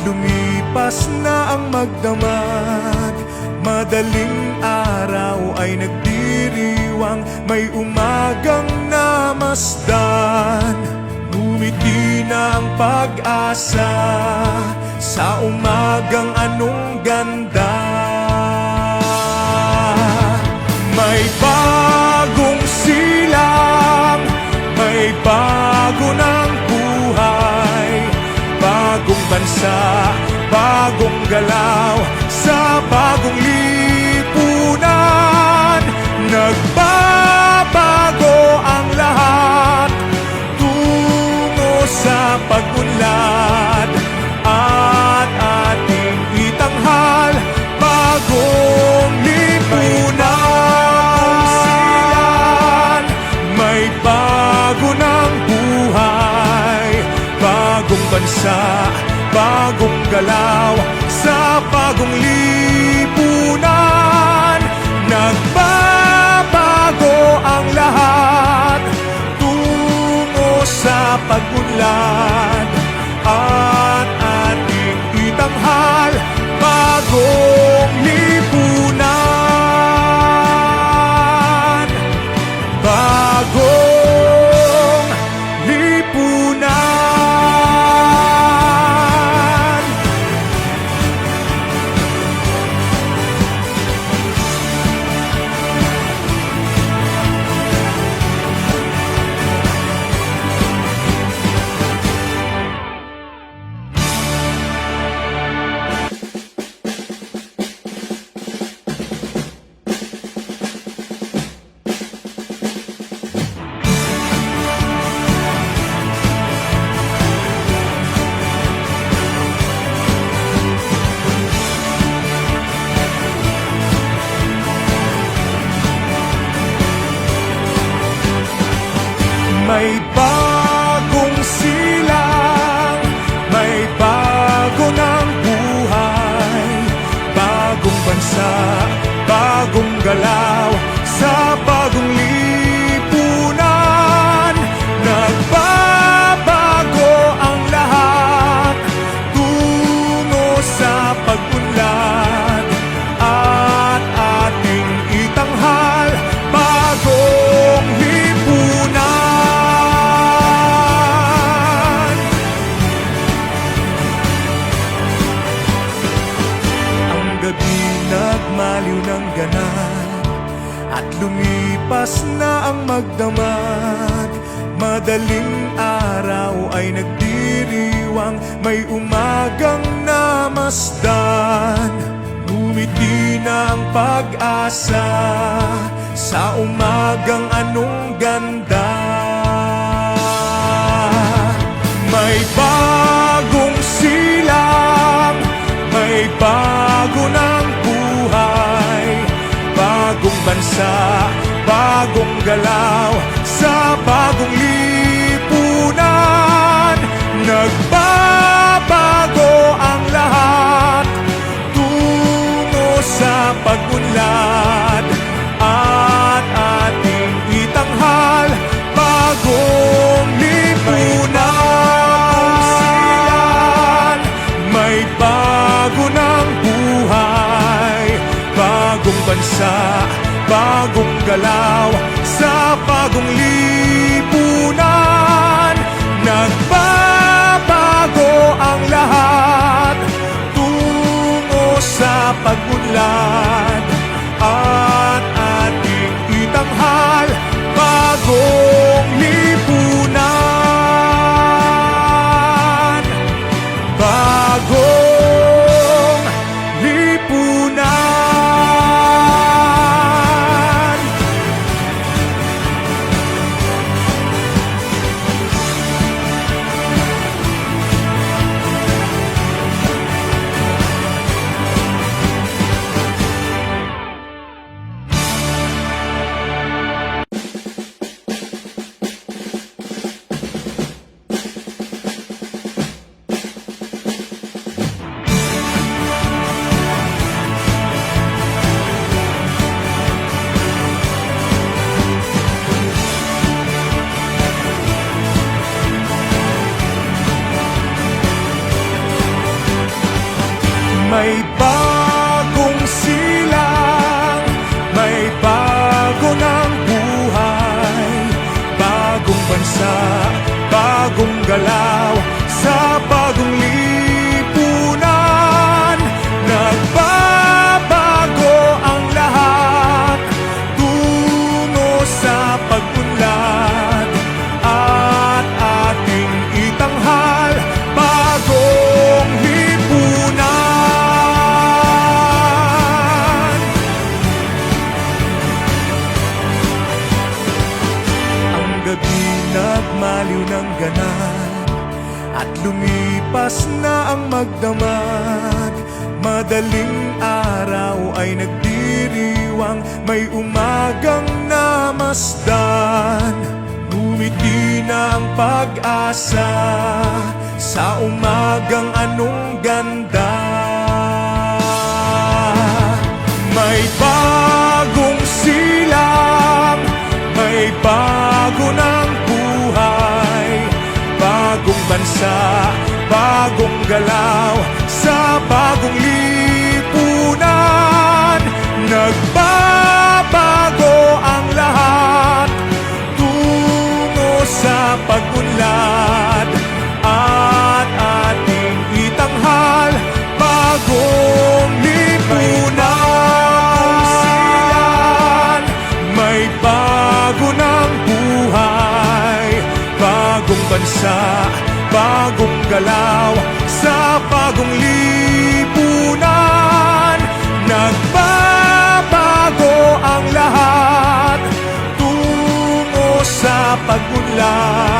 lumipas na ang magdamag. Madaling araw ay nagdiriwang, may umagang namasdan. Ngumiti na ang pag-asa sa umagang anong ganda. May bagong silang, may bago ng buhay, bagong bansa, bagong galaw, sa bagong lipunan. Nagbabago ang lahat tungo sa pag-unlad, at ating itanghal bagong lipunan. May bago ng buhay, bagong bansa, bagong galaw, sa bagong lipunan. Nagbabago ang lahat tungo sa pag-unlad, at ating itanghal bagong lipunan. Bagong lipunan. May bagong silang, may bago ng buhay, bagong bansa, bagong galaw, sa bagong lipunan. Nagbabago ang lahat tungo sa pag-unlad, at ating itanghal bagong lipunan. Nagmaliw ng ganap at lumipas na ang magdamag. Madaling araw ay nagdiriwang, may umagang namasdan. Ngumiti na ang pag-asa sa umagang anong ganda. May bagong silang, may bago ng buhay, bagong bansa, bagong galaw, sa bagong lipunan. Nagbabago ang lahat tungo sa pag-unlad, at ating itanghal bagong lipunan. May bago ng buhay, bagong bansa, bagong galaw, sa bagong lipunan. Nagbabago ang lahat tungo sa pag-unlad, at ating itanghal bagong lipunan. Bagong lipunan. baliw ng ganap at lumipas na ang magdamag. Madaling araw ay nagdiriwang, may umagang namasdan. Ngumiti na ang pag-asa sa umagang anong ganda. May bagong silang, may bago ng buhay, bagong bansa, bagong galaw, sa bagong lipunan. Nagbabago ang lahat tungo sa pag-unlad, at ating itanghal bagong lipunan. May bago ng buhay, bagong bansa, bagong galaw, sa bagong lipunan. Nagbabago ang lahat tungo sa pag-unlad,